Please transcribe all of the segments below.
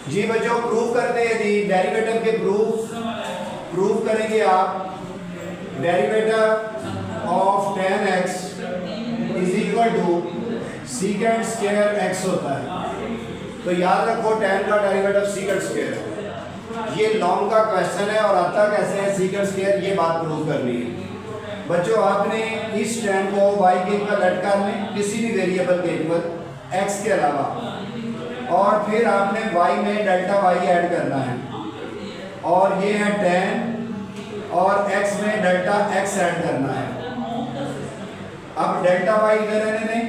जी बच्चों प्रूव करते हैं जी डेरिवेटिव के प्रूफ करेंगे आप। Derivative of tan x is equal to secant square x होता है। तो याद रखो tan का डेरिवेटिव सीकेंड स्क्वायर है। ये लॉन्ग का क्वेश्चन है और आता कैसे है सीकेंड स्क्वायर, ये बात प्रूव करनी है। बच्चों आपने इस tan को y के इक्वल ऐड कर लें किसी भी वेरिएबल के इक्वल x के अलावा, और फिर आपने y में डेल्टा y ऐड करना है, और ये है tan और x में डेल्टा x ऐड करना है। अब डेल्टा y इधर रहने दें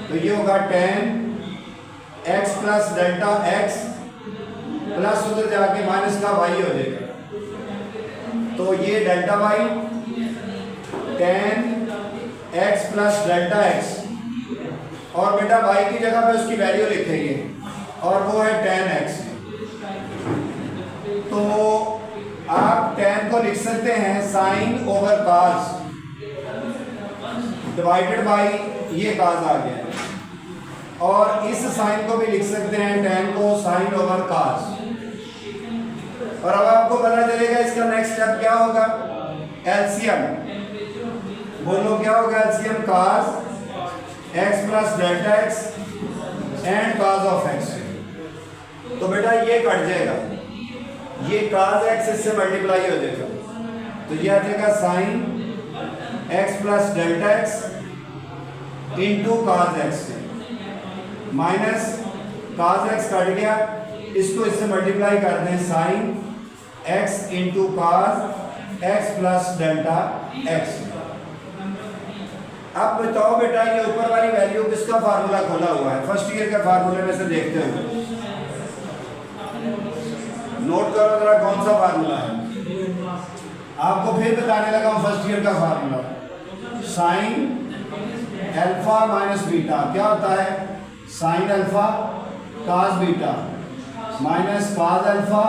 तो ये होगा tan x plus delta x plus उधर जाके माइनस का y हो जाएगा। तो ये delta y tan x plus delta x, और बेटा y की जगह पे उसकी वैल्यू लिखेंगे और वो है tan x। तो आप tan को लिख सकते हैं sin over cos divided by ये cos आ गया, और इस sin को भी लिख सकते हैं tan को sin ओवर cos। और अब आपको पता चलेगा इसका नेक्स्ट स्टेप क्या होगा, एलसीएम। बोलो क्या होगा LCM, cos x plus delta x and cos of x। तो बेटा ये कट जाएगा, ये cos x इससे मल्टीप्लाई हो जाएगा, तो ये आ जाएगा sin x plus delta x into cos x minus cos x cut गया, इसको इससे मल्टीप्लाई कर दें sin x into cos x plus delta x। अब बताओ बेटा ये ऊपर वाली वैल्यू किसका फार्मूला खोला हुआ है, फर्स्ट ईयर के फार्मूले में से देखते हो, नोट करो जरा कौन सा फार्मूला है। आपको फिर बताने लगा हूं फर्स्ट ईयर का formula, sine alpha minus beta क्या होता है, sine alpha cos beta minus cos alpha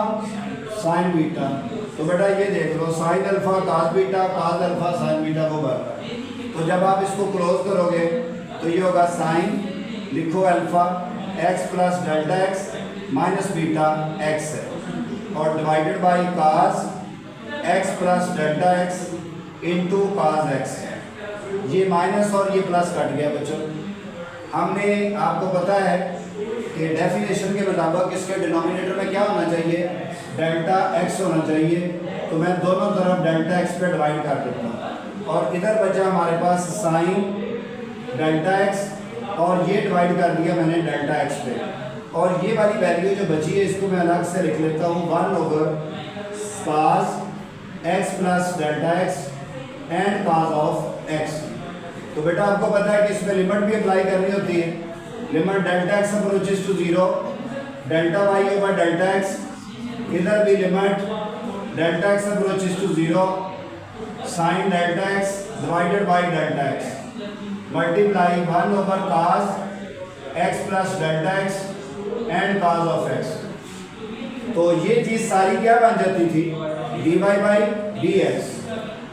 sine beta. तो बेटा ये देख लो sine alpha cos beta cos alpha sine beta को बराबर, तो जब आप इसको क्लोज करोगे तो ये होगा साइन लिखो alpha x plus delta x minus beta x है, और divided by cos x plus delta x into cos x। ये माइनस और ये प्लस कट गया बच्चों। हमने आपको पता है कि डेफिनेशन के मुताबिक इसके डिनोमिनेटर में क्या होना चाहिए, डेल्टा x होना चाहिए, तो मैं दोनों तरफ डेल्टा x पे डिवाइड कर देता हूँ, और इधर बचा हमारे पास साइन डेल्टा x और ये डिवाइड कर दिया मैंने डेल्टा x पे, और ये वाली वैल्यू जो बची है इसको मैं अलग से लिख लेता हूँ 1 over cos x plus delta x and cos of x। तो बेटा आपको पता है कि इसमें लिमिट भी अप्लाई करनी होती है, limit delta x approaches to 0 delta y over delta x, इधर भी limit delta x approaches to 0 sin delta x divided by delta x multiply 1 over cos x plus delta x and cos of x। तो ये चीज सारी क्या बन जाती थी, dy बाई dx,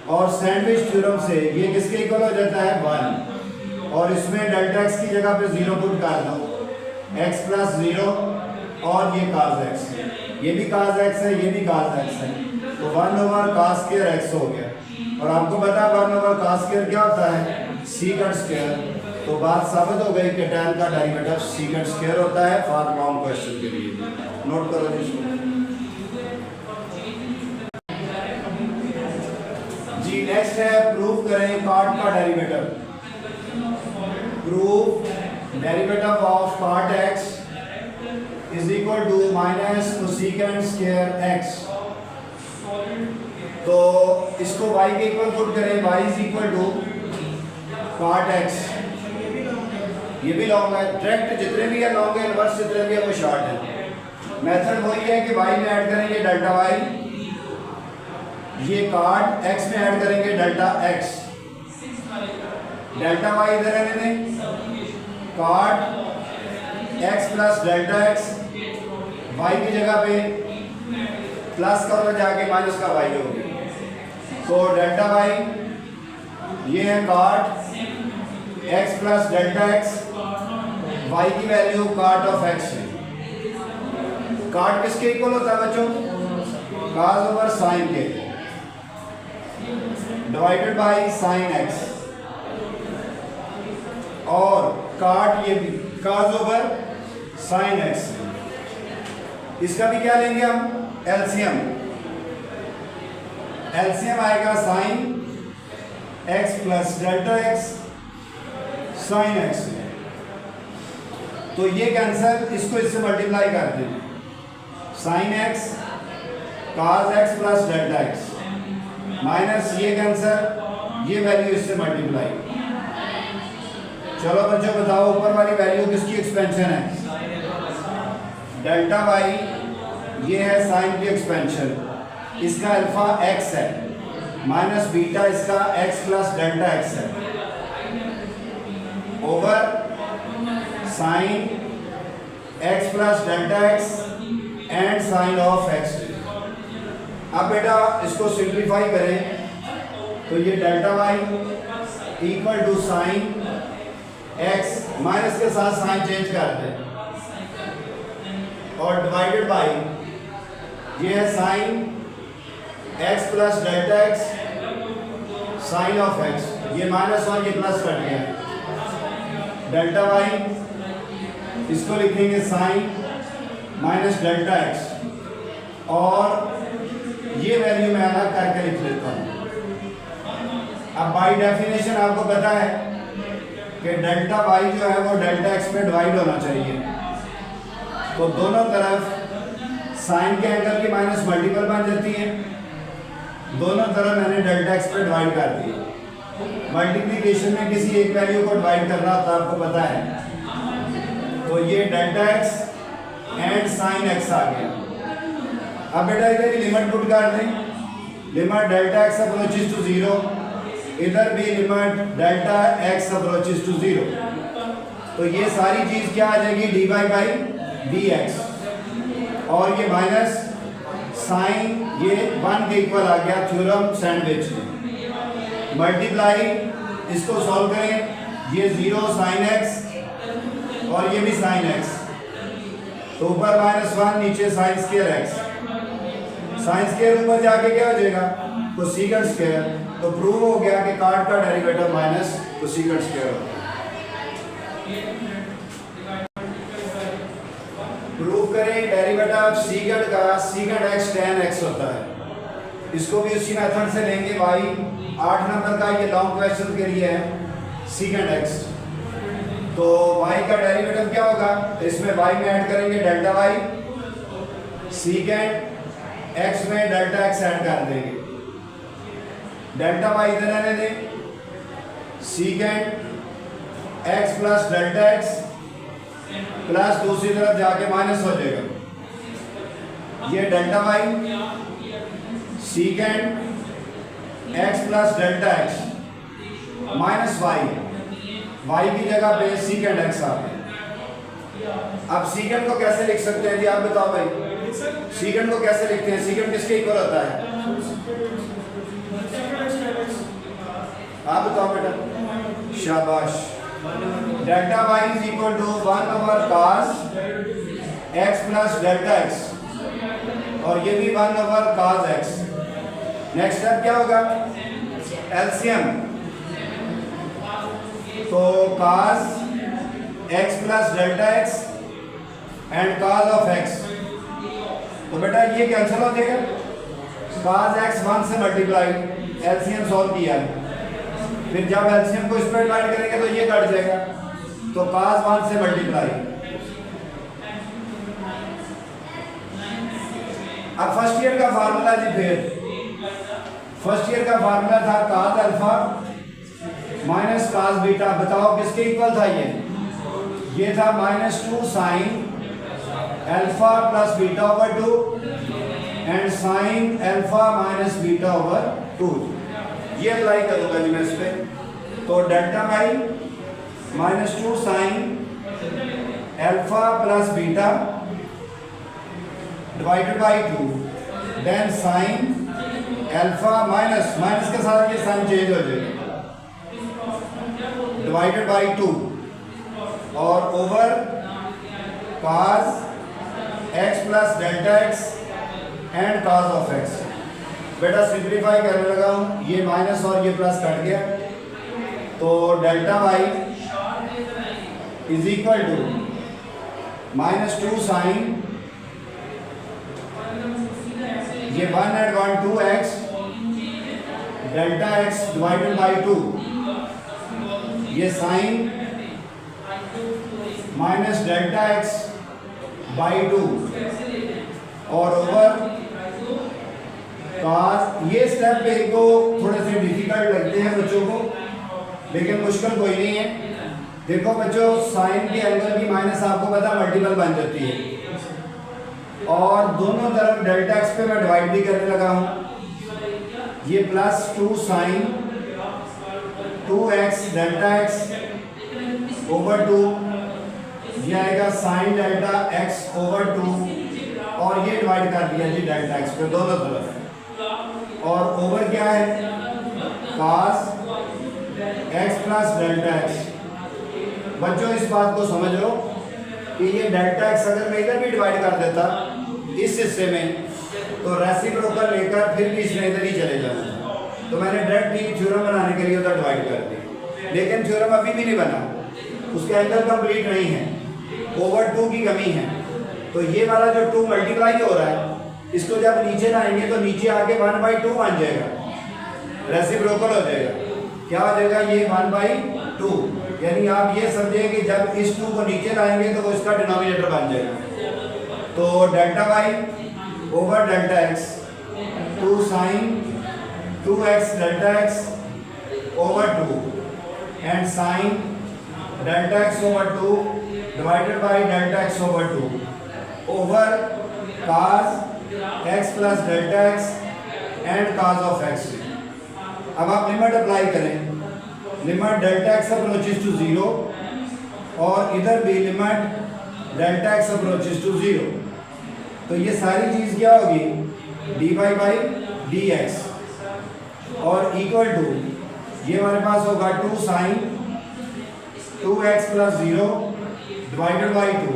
और सैंडविच थ्योरम से ये किसके इक्वल हो जाता है 1, और इसमें डेल्टा x की जगह पे 0 पुट कर दो, x प्लस 0 और ये cos x, ये भी cos x है ये भी cos x है, तो 1 ओवर cos स्क्वायर x हो गया। और आपको पता है 1 ओवर cos स्क्वायर क्या होता है, सीकेंड स्क्वायर। तो बात साबित हो गई कि tan का डेरिवेटिव सीकेंड स्क्वायर होता है फॉर लॉन्ग क्वेश्चन के लिए। नोट करो इसको जी। नेक्स्ट है प्रूफ करें cot का derivative. Proof derivative of cot x is equal to minus cosecant square x। तो इसको y के इक्वल पुट करें, y is equal to cot x, ये भी लॉन्ग है, डायरेक्ट जितने भी है लॉन्ग है, इनवर्स जितने भी है वो शॉर्ट है। मेथड वही है कि y में ऐड करेंगे डेल्टा y, ये cot x में ऐड करेंगे डेल्टा x, डेल्टा y इधर रहने दें, cot x plus delta x, y की जगह पे प्लस का और जाके माइनस का y होगी, तो डेल्टा y ये है cot x plus delta x, y की वैल्यू cot ऑफ x है, काट किसके इक्वल होता है बच्चों? cos ओवर साइन के डिवाइडेड बाई साइन एक्स, और काट ये भी cos ओवर साइन एक्स। इसका भी क्या लेंगे हम? एलसीएम। एलसीएम आएगा sign x plus delta x sine x. तो ये कैंसर, इसको इससे मल्टीप्लाई कर दें, sine x cos x plus delta x minus ये कैंसर, ये वैल्यू इससे मल्टीप्लाई। चलो बच्चों बताओ ऊपर वाली वैल्यू किसकी एक्सपेंशन है? डेल्टा बाई ये है साइन की एक्सपेंशन, इसका अल्फा एक्स है माइनस बीटा इसका एक्स प्लस डेल्टा एक्स है, over sine x plus delta x and sine of x. अब बेटा इसको सिंप्लीफाई करें तो ये delta y equal to sine x, minus के साथ साइन चेंज कर दें, और डिवाइडेड बाई ये है sine x plus delta x sine of x, ये माइनस वन ये प्लस कट गया, डेल्टा वाई इसको लिखेंगे साइन माइनस डेल्टा एक्स, और ये वैल्यू मैं अलग करके लिख लेता हूँ। अब बाई डेफिनेशन आपको पता है कि डेल्टा वाई जो है वो डेल्टा एक्स पे डिवाइड होना चाहिए, तो दोनों तरफ साइन के एंगल की माइनस मल्टीपल बन जाती है, दोनों तरफ मैंने डेल्टा एक्स पे डिवाइड कर दिया। मल्टीप्लिकेशन में किसी एक वैल्यू को डिवाइड करना होता है, आपको पता है, तो ये delta x and sine x आ गया। अब बेटा इधर लिमिट पुट कर दें, limit delta x approaches to zero, इधर भी limit delta x approaches to zero, तो ये सारी चीज क्या आ जाएगी? D y by d x, और ये माइनस साइन ये 1 के इक्वल आ गया, थ्योरम सैंडविच। मल्टीप्लाई इसको सॉल्व करें, ये 0 साइन एक्स और ये भी साइन एक्स, तो ऊपर माइनस 1 नीचे sine square x, sine square ऊपर जाके क्या हो जाएगा? Cosecant square. तो प्रूव हो गया कि कार्ड का डेरिवेटिव माइनस कोसेकेंट स्क्वायर होता है। प्रूव करें डेरिवेटिव सीकेंट का सीकेंट एक्स tan x होता है। इसको भी उसी मेथड से लेंगे, y 8 नंबर का ये लॉन्ग क्वेश्चन के लिए है सीकेंट x। तो y का डेरिवेटिव क्या होगा? इसमें y में ऐड करेंगे डेल्टा y, सीकेंट x में डेल्टा x ऐड कर देंगे, डेल्टा y इधर आने दें, secant x plus delta x plus दूसरी तरफ जाके माइनस हो जाएगा, ये delta y secant x plus delta x minus y की जगह पे सीकेंट x आ गया। अब सीकेंट को कैसे लिख सकते हैं जी, आप बताओ भाई, सीकेंट को कैसे लिखते हैं? सीकेंट किसके इक्वल होता है? आप बताओ बेटा, शाबाश। Delta y is equal to 1 over cos x plus delta x, और ये भी 1 over cos x। Next step क्या होगा? एलसीएम, तो cos x plus delta x and cos of x, तो बेटा ये कैंसिल हो जाएगा, cos x 1 से मल्टीप्लाई, एलसीएम सॉल्व किया, फिर जब एलसीएम को इस पर डिवाइड करेंगे तो ये कट जाएगा, तो cos 1 से मल्टीप्लाई। अब फर्स्ट ईयर का फार्मूला जी, फिर फर्स्ट ईयर का फार्मूला था cos alpha minus cos beta, बताओ किसके इक्वल था? ये था -2 sine alpha plus beta over 2 and sine alpha minus beta over 2। ये अप्लाई करूंगा जी मैं इस पे, तो delta by -2 sine alpha plus beta divided by 2, then sine alpha minus के साथ ये साइन चेंज हो जाएगा, डिवाइडेड बाई 2, और over cos x plus delta x and cos of x. बेटा सिंप्लीफाई करने लगा हूँ, ये माइनस और ये प्लस कट गया, तो delta y is equal to -2 sine ये 1 and 1 2x delta x divided by 2 ये sine minus delta x by 2 और ओवर cos। ये स्टेप पे को थोड़े से डिफिकल्ट लगते हैं बच्चों को, लेकिन मुश्किल कोई नहीं है। देखो बच्चों, साइन के एंगल की माइनस आपको पता मल्टीपल बन जाती है, और दोनों तरफ डेल्टा एक्स पे मैं डिवाइड भी करने लगा हूँ। ये +2 sine 2x delta x over 2, ये आएगा साइन डेल्टा x ओवर 2, और ये डिवाइड कर दिया जी डेल्टा एक्स पे दोनों तरफ, और ओवर क्या है cos x plus delta x. बच्चों इस बात को समझ लो कि ये डेल्टा एक्स अगर मैं इधर भी डिवाइड कर देता इस हिस्से में, तो रेसिप्रोकल लेकर फिर भी इसने इधर ही चले जाना था, तो मैंने डायरेक्ट ही थ्योरम बनाने के लिए उधर डिवाइड कर दी, लेकिन थ्योरम अभी भी नहीं बना, उसके एंगल कंप्लीट नहीं है, ओवर 2 की कमी है। तो ये वाला जो 2 मल्टीप्लाई हो रहा है, इसको जब नीचे लाएंगे तो नीचे आके 1/2 बन जाएगा, रेसिप्रोकल हो जाएगा। क्या हो जाएगा ये 1/2, यानी आप ये समझे कि जब इस 2 को नीचे लाएंगे तो वो इसका डिनोमिनेटर बन जाएगा। तो delta y over delta x 2 sine 2x delta x over 2 and sine delta x over 2 divided by delta x over 2 over cos x plus delta x and cos of x। अब आप limit apply करें, limit delta x approaches to 0, और इधर भी limit delta x approaches to 0, तो ये सारी चीज़ क्या होगी dy बाई डी एक्स, और इक्वल टू ये हमारे पास होगा 2 sine 2x plus 0 divided by 2,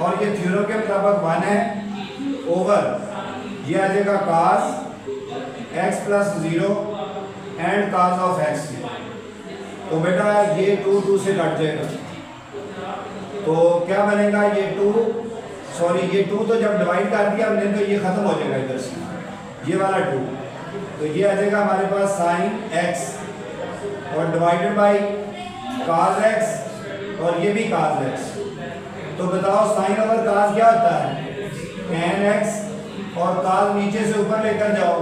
और ये थ्योरम के मुताबिक 1 है, ओवर ये आ जाएगा cos x plus 0 and cos of x। तो बेटा ये 2 से कट जाएगा, तो क्या बनेगा ये 2 तो जब डिवाइड कर दिया हमने तो ये खत्म हो जाएगा इधर से, ये वाला 2, तो ये आ जाएगा हमारे पास साइन x और डिवाइडेड बाई cos x, और ये भी cos x। तो बताओ साइन ओवर cos क्या होता है tan x, और cos नीचे से ऊपर लेकर जाओ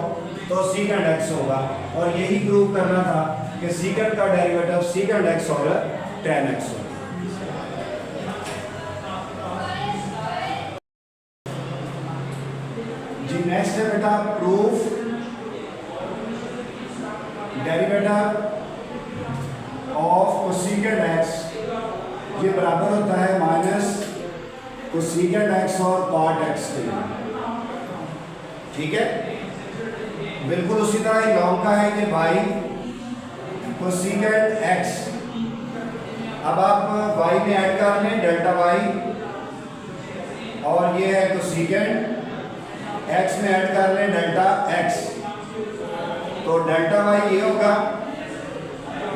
तो secant x होगा, और यही प्रूव करना था कि secant का डेरिवेटिव secant x और tan x होगा। जी नेक्स्ट है बेटा proof derivative of cosecant x, ये बराबर होता है माइनस कोसेकेंट x और कॉट x के। ठीक है, बिल्कुल उसी तरह लॉग का है ये y कोसेकेंट x। अब आप y में ऐड कर लें डेल्टा y, और ये है कोसेकेंट x में ऐड कर लें डेल्टा x, तो डेल्टा y ये होगा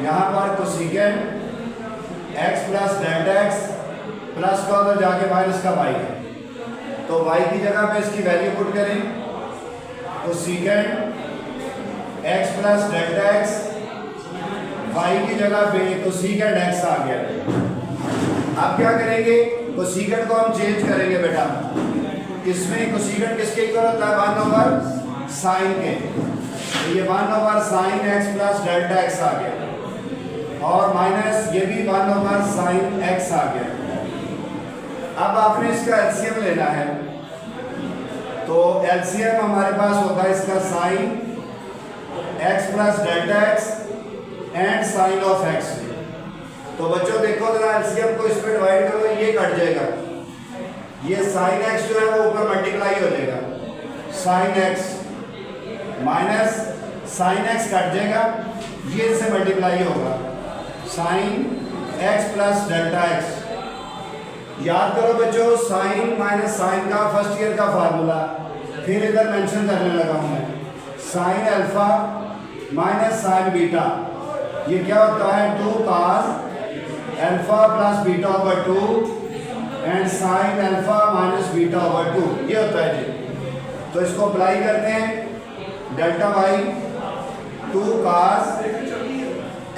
यहाँ पर cosecant x plus delta x plus का उधर जाके माइनस का y है, तो y की जगह पे इसकी वैल्यू पुट करें, cosecant x plus delta x, y की जगह पे कोसेकेंट x आ गया। अब क्या करेंगे, कोसेकेंट को हम चेंज करेंगे बेटा, इसमें कोसेकेंट किसके इक्वल होता है 1 ओवर साइन के, तो ये 1 over sine x plus delta x आ गया, और माइनस ये भी 1 ओवर साइन x आ गया। अब आपने इसका एलसीएम लेना है, तो एलसीएम हमारे पास होगा इसका sine x plus delta x and sine of x। तो बच्चों देखो जरा एलसीएम को इसमें डिवाइड करो, ये कट जाएगा, ये साइन x जो है वो ऊपर मल्टीप्लाई हो जाएगा, sine x minus sine x cut जाएगा, ये इससे मल्टीप्लाई होगा sine x plus delta x, याद करो बच्चों, साइन माइनस साइन का फर्स्ट ईयर का फार्मूला, फिर इधर मेंशन करने लगा हूं मैं, sine alpha minus sine beta, ये क्या होता है 2 cos alpha plus beta over 2 and sine alpha minus beta over 2, ये होता है जी। तो इसको अप्लाई करते हैं, delta by 2 cos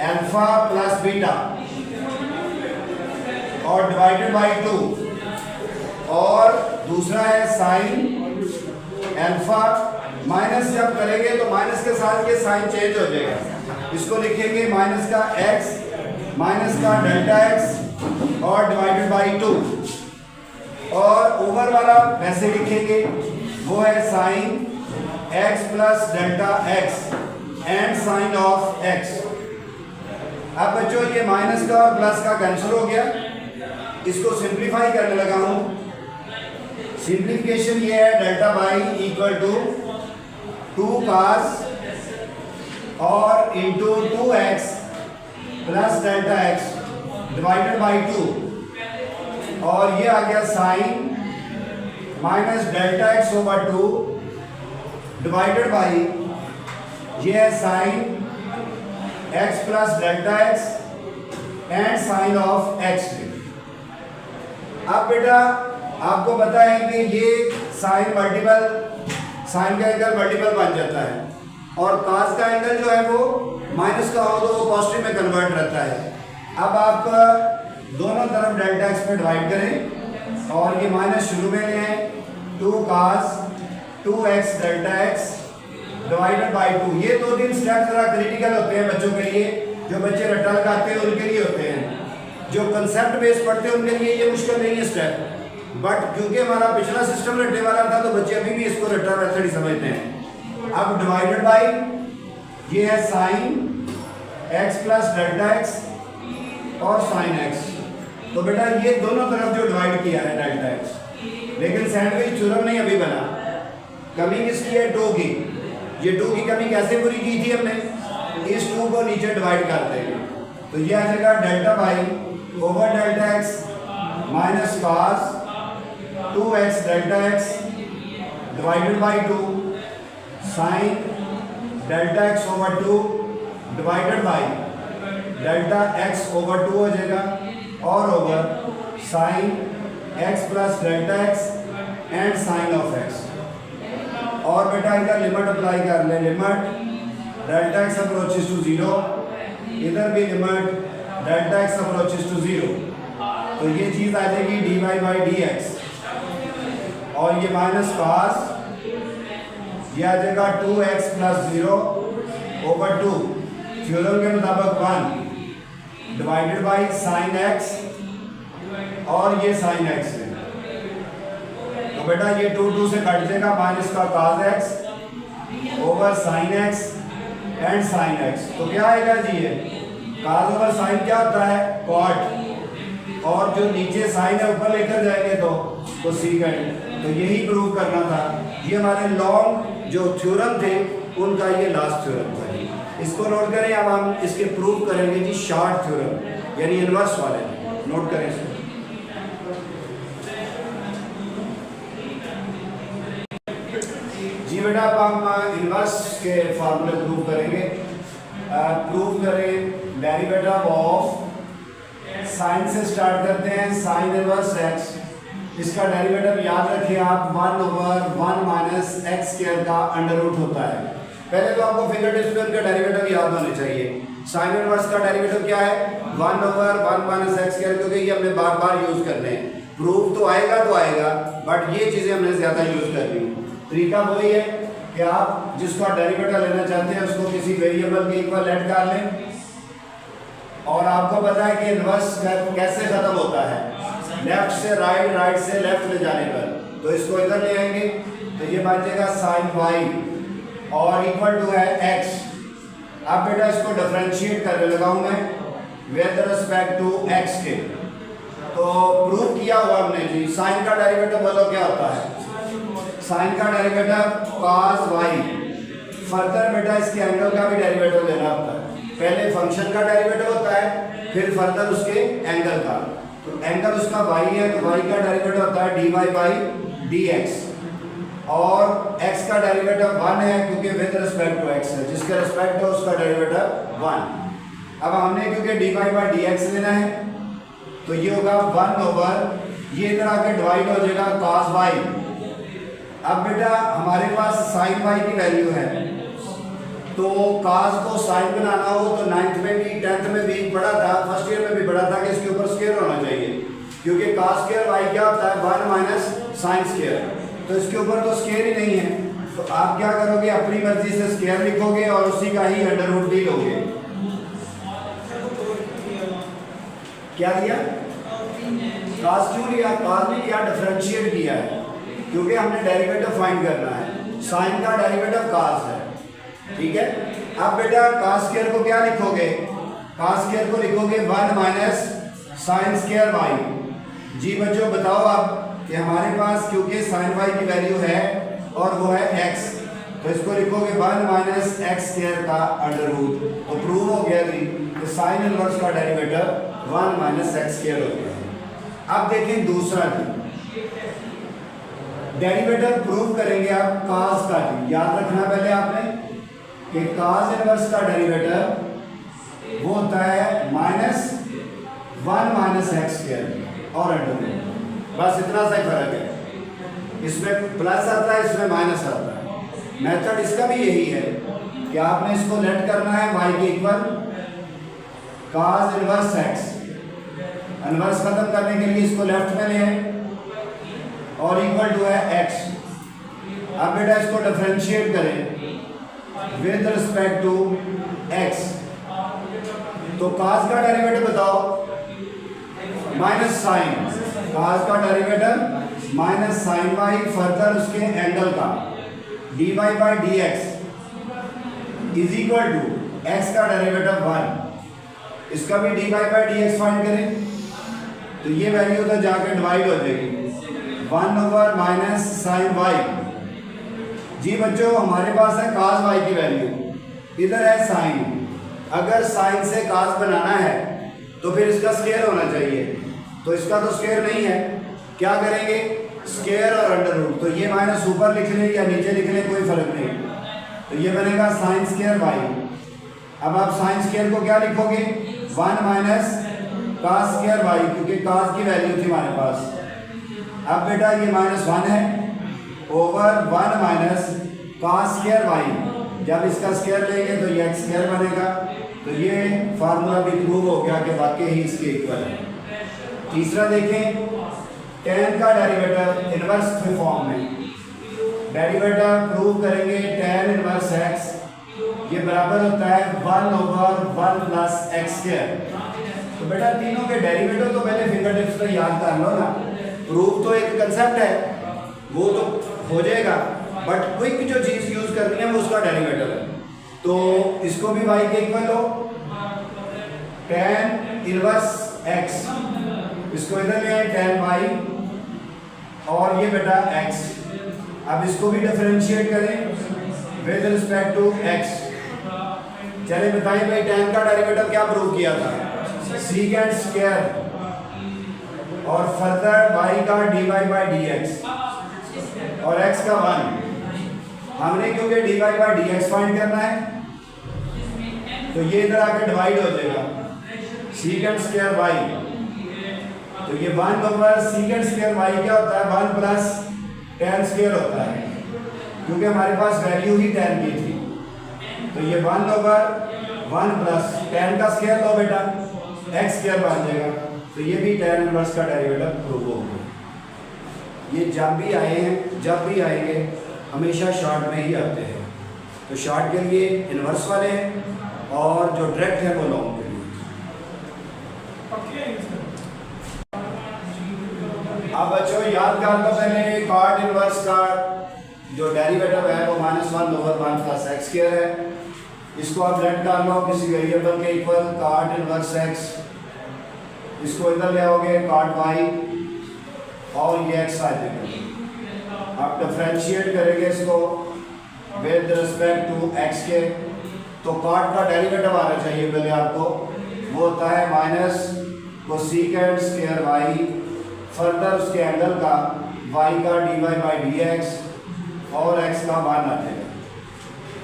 alpha plus beta और डिवाइडेड बाई 2, और दूसरा है साइन अल्फा, माइनस जब करेंगे तो माइनस के साथ ये साइन चेंज हो जाएगा, इसको लिखेंगे माइनस का x माइनस का डेल्टा x और डिवाइडेड बाई 2, और ओवर वाला वैसे लिखेंगे, वो है sine x plus delta x and sine of x। अब बच्चों ये माइनस का और प्लस का कैंसिल हो गया, इसको सिंप्लीफाई करने लगा हूं। सिंप्लीफिकेशन ये है delta by equal to 2 cos और into 2x plus delta x divided by 2, और ये आ गया sine minus delta x over 2 divided by, ये है sine x plus delta x and sine of x। अब बेटा आपको पता है कि ये साइन मल्टीपल, साइन का एंगल मल्टीपल बन जाता है, और cos का एंगल जो है वो माइनस का हो तो वो पॉजिटिव में कन्वर्ट रहता है। अब आप दोनों तरफ डेल्टा x पे डिवाइड करें, और ये माइनस शुरू में ले आए, 2 cos 2x delta x divided by 2। ये 2-3 स्टेप जरा क्रिटिकल होते हैं बच्चों के लिए, जो बच्चे रट्टा लगाते हैं उनके लिए होते हैं, जो कंसेप्ट बेस पढ़ते हैं उनके लिए ये मुश्किल नहीं है स्टेप, बट क्योंकि हमारा पिछला सिस्टम रट्टे वाला था तो बच्चे अभी भी इसको रट्टा मेथड ही समझते हैं। अब डिवाइडेड बाई, ये है sine x plus delta x और साइन x, तो बेटा ये दोनों तरफ जो डिवाइड किया है डेल्टा x, लेकिन सैंडविच थ्योरम नहीं अभी बना, कमी किसकी है 2 की। ये 2 की कमी कैसे पूरी की थी हमने, इस 2 को नीचे डिवाइड कर देंगे, तो ये आ जाएगा delta by over delta x minus cos 2x delta x divided by 2 sine delta x over 2 divided by delta x over 2 हो जाएगा, और over sine x plus delta x and sine of x। और बेटा इधर limit apply कर ले, limit delta x approaches to 0, इधर भी limit delta x approaches to 0, तो ये चीज आ जाएगी dy बाई dx, और ये माइनस cos, ये आ जाएगा 2x प्लस 0 ओवर 2, थ्योरम के मुताबिक 1 डिवाइडेड बाई साइन x, और ये साइन x है, तो बेटा ये 2 से कट जाएगा, माइनस का cos x ओवर sine x and sine x, तो क्या आएगा जी, ये cos ओवर साइन क्या होता है cot, और जो नीचे साइन है ऊपर लेकर जाएंगे तो सीकेंड, तो यही प्रूव करना था। ये हमारे लॉन्ग जो थ्योरम थे उनका ये लास्ट थ्योरम था, इसको नोट करें। अब हम इसके प्रूव करेंगे जी शॉर्ट थ्योरम, यानी इनवर्स वाले, नोट करें इसको। जी बेटा अब हम इनवर्स के फार्मूले प्रूव करेंगे। प्रूव करें डेरिवेटिव ऑफ, साइन से स्टार्ट करते हैं, साइन इनवर्स x, इसका डेरिवेटिव याद रखें आप 1 ओवर 1 माइनस एक्स स्क्वायर का अंडर रूट होता है। पहले तो आपको फिंगर टिप्स पे उनका डेरिवेटिव याद होने चाहिए। साइन इनवर्स का डेरिवेटिव क्या है 1 ओवर 1 माइनस एक्स स्क्वायर, क्योंकि ये हमने बार बार यूज करने हैं। प्रूफ तो आएगा, बट ये चीजें हमने ज्यादा यूज करनी। तरीका वही है कि आप जिसका डेरिवेटिव लेना चाहते हैं उसको किसी वेरिएबल के इक्वल लेट कर लें, और आपको पता है कि इनवर्स कैसे खत्म होता है, लेफ्ट से राइट, राइट से लेफ्ट ले जाने पर। तो इसको इधर ले आएंगे तो ये बन जाएगा साइन y और इक्वल टू है x। अब बेटा इसको डिफरेंशिएट करने लगा हूं मैं विद रिस्पेक्ट टू x के। तो प्रूव किया हुआ हमने जी, साइन का डेरिवेटिव बोलो क्या होता है, साइन का डेरिवेटिव cos y। फर्दर बेटा इसके एंगल का भी डेरिवेटिव लेना होता है। पहले फंक्शन का डेरिवेटिव होता है, फिर फर्दर उसके एंगल का। तो एंगल उसका y है, तो y का डेरिवेटिव होता है dy/dx, और x का डेरिवेटिव 1 है क्योंकि विद रिस्पेक्ट टू x है, जिसका रिस्पेक्ट है उसका डेरिवेटिव 1। अब हमने क्योंकि dy/dx लेना है तो ये होगा 1 ओवर, ये इधर आके डिवाइड हो जाएगा cos y। अब बेटा हमारे पास sin y की वैल्यू है, तो cos को sin बनाना हो तो 9th में भी 10th में भी पढ़ा था, फर्स्ट ईयर में भी पढ़ा था कि इसके ऊपर स्क्वायर होना चाहिए, क्योंकि cos स्क्वायर y क्या होता है 1 माइनस sin स्क्वायर, तो इसके ऊपर तो स्क्वायर ही नहीं है। तो आप क्या करोगे, अपनी मर्जी से स्क्वायर लिखोगे और उसी का ही अंडर रूट भी लोगे। क्या लिया? cos क्यों लिया? cos नहीं लिया, डिफरेंशिएट किया है, क्योंकि हमने डेरिवेटिव फाइंड करना है। sin का डेरिवेटिव cos है, ठीक है। अब बेटा cos स्क्वायर को क्या लिखोगे? cos स्क्वायर को लिखोगे 1 माइनस sin स्क्वायर y। जी बच्चों बताओ आप कि हमारे पास क्योंकि sin y की वैल्यू है और वो है x, तो इसको लिखोगे 1 माइनस x स्क्वायर का अंडर रूट। तो प्रूव हो गया जी कि sin इनवर्स का डेरिवेटिव 1 माइनस x स्क्वायर होता है। अब देखें दूसरा जी, डेरिवेटिव प्रूव करेंगे आप cos का जी। याद रखना पहले आपने कि cos इनवर्स का डेरिवेटिव वो होता है -1 माइनस x स्क्वायर और अंडर रूट, बस इतना सा ही फर्क है। इसमें प्लस आता है, इसमें माइनस आता है। मेथड इसका भी यही है कि आपने इसको लेट करना है y के equal cos inverse x, inverse खत्म करने के लिए इसको लेफ्ट में ले आए और इक्वल टू है x। अब बेटा इसको डिफरेंशिएट करें विद रिस्पेक्ट टू x, तो cos का डेरिवेटिव बताओ माइनस साइन, cos का derivative minus sine y, further उसके एंगल का dy/dx is equal to x का डेरिवेटिव 1, इसका भी dy/dx फाइंड करें तो ये वैल्यू तो जाकर डिवाइड हो जाएगी 1 ओवर माइनस साइन y। जी बच्चों हमारे पास है cos y की वैल्यू, इधर है sin। अगर sin से cos बनाना है तो फिर इसका स्क्वायर होना चाहिए, तो इसका तो स्क्वायर नहीं है, क्या करेंगे स्क्वायर और अंडर रूट, तो ये माइनस ऊपर लिख लें या नीचे लिख लें कोई फर्क नहीं, तो ये बनेगा sin स्क्वायर y। अब आप sin स्क्वायर को क्या लिखोगे 1 माइनस cos स्क्वायर y, क्योंकि cos की वैल्यू थी हमारे पास। अब बेटा ये -1 है over 1 minus cos square y, जब इसका स्क्वायर लेंगे तो ये x स्क्वायर बनेगा, तो ये फार्मूला भी प्रूव हो गया कि वाकई ही इसके इक्वल है। तीसरा देखें, tan का डेरिवेटिव इनवर्स फॉर्म में, डेरिवेटिव प्रूव करेंगे tan इनवर्स x, ये बराबर होता है 1 ओवर 1 प्लस x स्क्वायर। तो बेटा तीनों के डेरिवेटिव तो पहले फिंगर टिप्स पे याद कर लो ना, प्रूफ तो एक कंसेप्ट है वो तो हो जाएगा, बट क्विक जो चीज यूज करनी है वो उसका डेरिवेटिव है। तो इसको भी y के इक्वल लो tan इनवर्स x, इसको इधर ले आए tan y और ये बेटा x। अब इसको भी डिफरेंशिएट करें विद रिस्पेक्ट टू x। चले बताइए भाई tan का डेरिवेटिव क्या प्रूव किया था, secant स्क्वायर और फर्दर y का dy/dx और x का 1। हमने क्योंकि dy/dx फाइंड करना है तो ये इधर आकर डिवाइड हो जाएगा secant स्क्वायर y, तो ये 1 ओवर secant स्क्वायर y क्या होता है 1 प्लस tan स्क्वायर होता है, क्योंकि हमारे पास वैल्यू ही tan की थी, तो ये 1 ओवर 1 प्लस tan का स्क्वायर लो बेटा x स्क्वायर बन जाएगा, तो ये भी tan इनवर्स का डेरिवेटिव प्रूव हो गया। ये जब भी आए हैं, जब भी आएंगे हमेशा शॉर्ट में ही आते हैं, तो शॉर्ट के लिए इनवर्स वाले हैं और जो डायरेक्ट है वो लॉन्ग के लिए। अब बच्चों याद कर लो पहले cot इनवर्स का जो डेरिवेटिव है वो -1 ओवर 1 प्लस x स्क्वायर है, इसको आप लेट कर लो किसी वेरिएबल के इक्वल cot इनवर्स x, इसको इधर ले आओगे cot y और ये x आ जाएगा। आप डिफरेंशिएट करेंगे इसको विद रिस्पेक्ट टू x के, तो cot का डेरिवेटिव आना चाहिए पहले आपको, वो होता है minus cosecant square y, further उसके एंगल का वाई का d y by d x और एक्स का 1 आ जाएगा।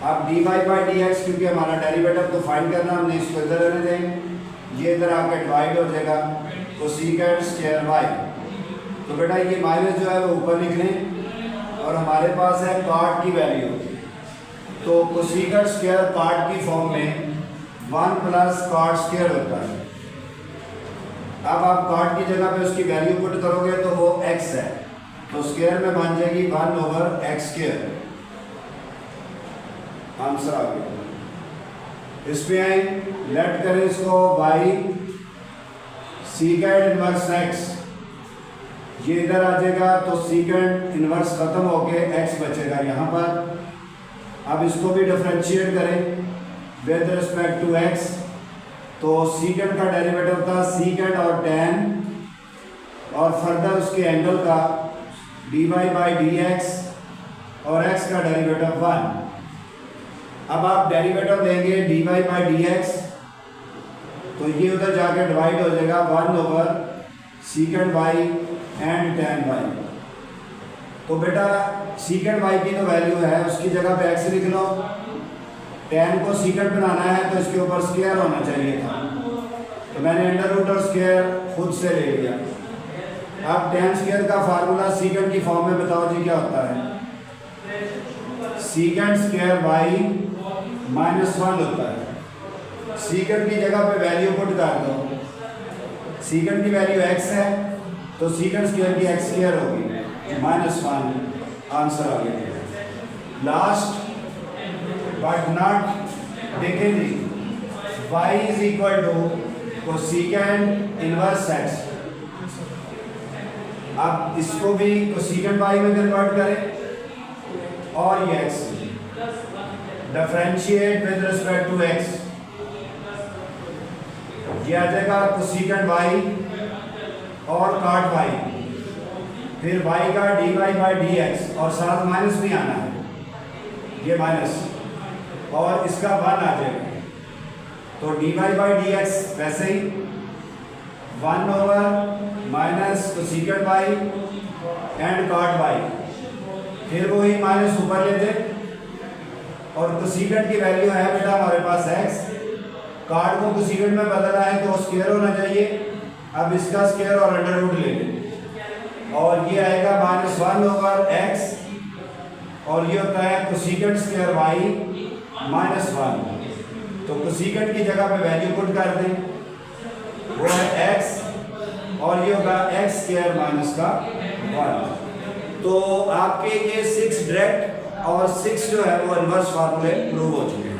अब d y by d x क्योंकि हमारा डेरिवेटिव तो फाइंड करना, हमने इसको इधर रहने दें, ये इधर आकर डिवाइड हो जाएगा कोसिकेंड स्क्वायर वाई। तो बेटा ये माइनस जो है वो ऊपर लिख लें और हमारे पास है कॉट की वैल्यू, तो कोसिकेंड स्क्वायर कॉट की फॉर्म में 1 प्लस कॉट स्क्वायर होता है। अब आप कॉट की जगह पे उसकी वैल्यू पुट करोगे तो वो x है, तो स्क्वायर में बन जाएगी 1 ओवर एक्स स्क्वायर। आंसर आ गया। इसमें आए लेट करें इसको y सीकेंड इनवर्स x, ये इधर आ जाएगा तो सीकेंड इनवर्स खत्म होके x बचेगा यहाँ पर। अब इसको भी डिफरेंशिएट करें विद रिस्पेक्ट टू x, तो सीकेंड का डेरिवेटिव था सीकेंड और tan और फर्दर उसके एंगल का d y by d x और x का डेरिवेटिव 1। अब आप डेरिवेटिव लेंगे d y by d x, तो ये उधर जाके डिवाइड हो जाएगा 1 over secant y and tan वाई। तो बेटा सीकेंड वाई की तो वैल्यू है, उसकी जगह पे x लिख लो। tan को सीकेंड बनाना है तो इसके ऊपर स्क्वायर होना चाहिए था, तो मैंने अंडर रूट और स्क्वायर खुद से ले लिया। अब tan स्क्वायर का फार्मूला सीकेंड की फॉर्म में बताओ जी क्या होता है? सीकेंड स्क्वायर वाई -1 होता है। सीकेंड की जगह पे वैल्यू पुट कर दो, सीकेंड की वैल्यू x है तो सीकेंड स्क्वायर की x स्क्वायर होगी -1। आंसर आ गया। लास्ट बट नॉट, देखें जी y is equal to cosecant inverse x। अब इसको भी कोसिकेंड y में कन्वर्ट करें और ये x differentiate with respect to x, ये आ जाएगा कोसिकेंड y और कॉट y, फिर y का d y by d x और साथ माइनस भी आना है, ये माइनस और इसका 1 आ जाएगा, तो d y by d x वैसे ही 1 over minus cosecant y and cot y, फिर वही माइनस ऊपर ले दे और कोसिकेंड की वैल्यू है बेटा हमारे पास x, कॉट को कोसिकेंड में बदलना है तो स्क्वायर होना चाहिए। अब इसका स्क्वायर और अंडर रूट ले लें और ये आएगा -1 ओवर x और ये होता है कोसिकेंड स्क्वायर y -1, तो कोसिकेंड की जगह पे वैल्यू पुट कर दें, वो है x और ये होगा x स्क्वायर माइनस का 1। तो आपके ये 6 डायरेक्ट और 6 जो है वो इनवर्स फार्मूले प्रूव हो चुके हैं।